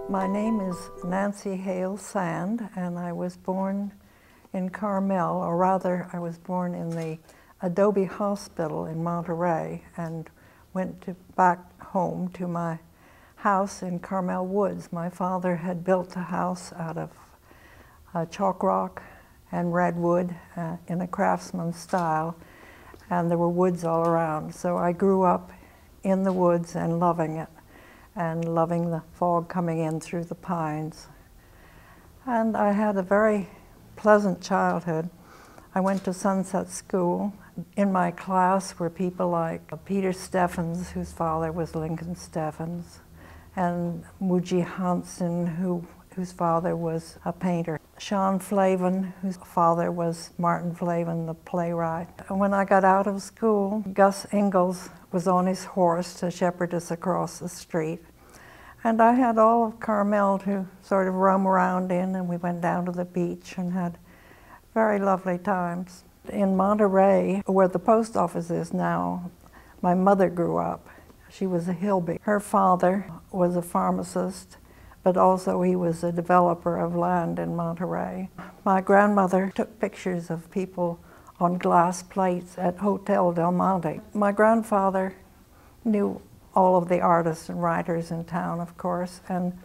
My name is Nancy Hale Sand, and I was born in Carmel, or rather, I was born in the Adobe Hospital in Monterey and went back home to my house in Carmel Woods. My father had built a house out of chalk rock and redwood in a craftsman style, and there were woods all around. So I grew up in the woods and loving it, and loving the fog coming in through the pines. And I had a very pleasant childhood. I went to Sunset School. In my class were people like Peter Steffens, whose father was Lincoln Steffens, and Muji Hansen, whose father was a painter. Sean Flavin, whose father was Martin Flavin, the playwright. And when I got out of school, Gus Ingalls was on his horse to shepherd us across the street. And I had all of Carmel to sort of roam around in, and we went down to the beach and had very lovely times. In Monterey, where the post office is now, my mother grew up. She was a Hilby. Her father was a pharmacist, but also he was a developer of land in Monterey. My grandmother took pictures of people on glass plates at Hotel Del Monte. My grandfather knew all of the artists and writers in town, of course, and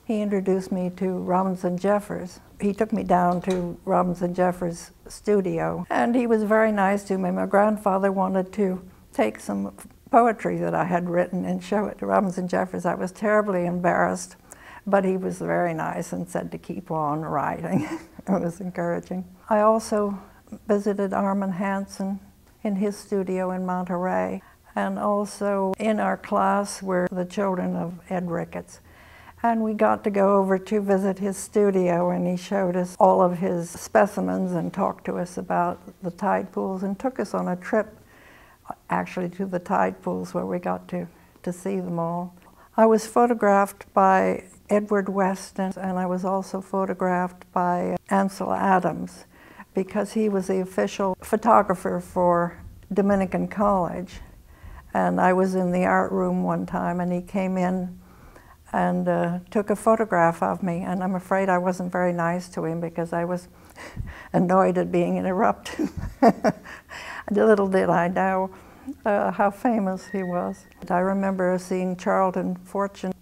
he introduced me to Robinson Jeffers. He took me down to Robinson Jeffers' studio, and he was very nice to me. My grandfather wanted to take some poetry that I had written and show it to Robinson Jeffers. I was terribly embarrassed, but he was very nice and said to keep on writing. It was encouraging. I also visited Armand Hansen in his studio in Monterey, and also in our class were the children of Ed Ricketts. And we got to go over to visit his studio, and he showed us all of his specimens and talked to us about the tide pools and took us on a trip actually to the tide pools where we got to see them all. I was photographed by Edward Weston, and I was also photographed by Ansel Adams because he was the official photographer for Dominican College. And I was in the art room one time, and he came in and took a photograph of me, and I'm afraid I wasn't very nice to him because I was annoyed at being interrupted. Little did I know how famous he was. I remember seeing Charlton Fortune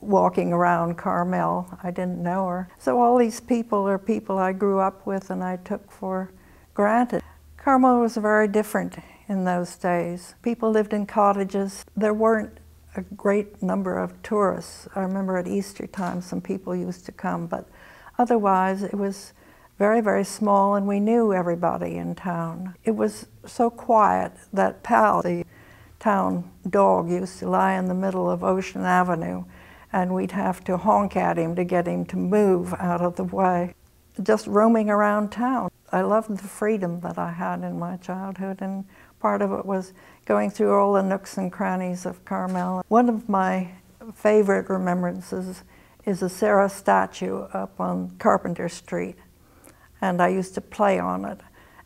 walking around Carmel. I didn't know her. So all these people are people I grew up with and I took for granted. Carmel was very different in those days. People lived in cottages. There weren't a great number of tourists. I remember at Easter time some people used to come, but otherwise it was very, very small, and we knew everybody in town. It was so quiet that Pal, the town dog, used to lie in the middle of Ocean Avenue, and we'd have to honk at him to get him to move out of the way. Just roaming around town. I loved the freedom that I had in my childhood, and part of it was going through all the nooks and crannies of Carmel. One of my favorite remembrances is a Sarah statue up on Carpenter Street, and I used to play on it.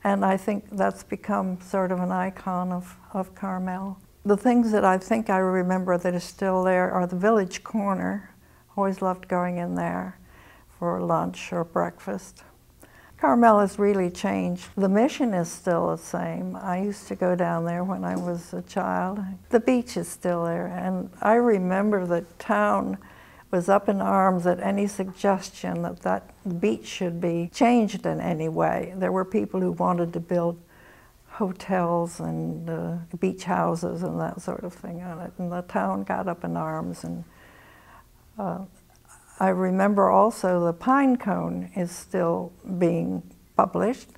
And I think that's become sort of an icon of Carmel. The things that I think I remember that are still there are the Village Corner. Always loved going in there for lunch or breakfast. Carmel has really changed. The mission is still the same. I used to go down there when I was a child. The beach is still there, and I remember the town was up in arms at any suggestion that that beach should be changed in any way. There were people who wanted to build hotels and beach houses and that sort of thing on it, and the town got up in arms. And I remember also the Pine Cone is still being published.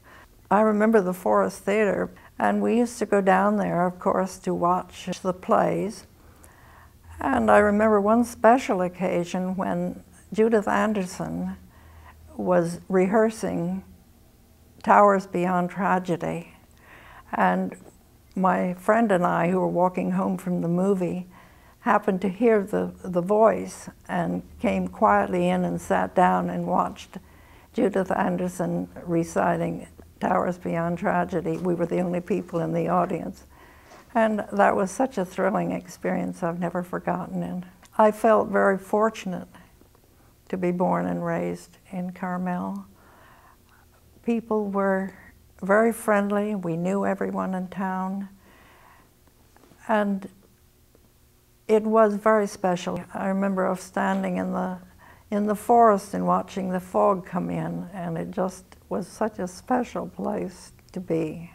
I remember the Forest Theater, and we used to go down there, of course, to watch the plays. And I remember one special occasion when Judith Anderson was rehearsing Towers Beyond Tragedy. And my friend and I, who were walking home from the movie, happened to hear the voice and came quietly in and sat down and watched Judith Anderson reciting Towers Beyond Tragedy. We were the only people in the audience. And that was such a thrilling experience I've never forgotten it. I felt very fortunate to be born and raised in Carmel. People were very friendly. We knew everyone in town. And it was very special. I remember of standing in the forest and watching the fog come in, and it just was such a special place to be.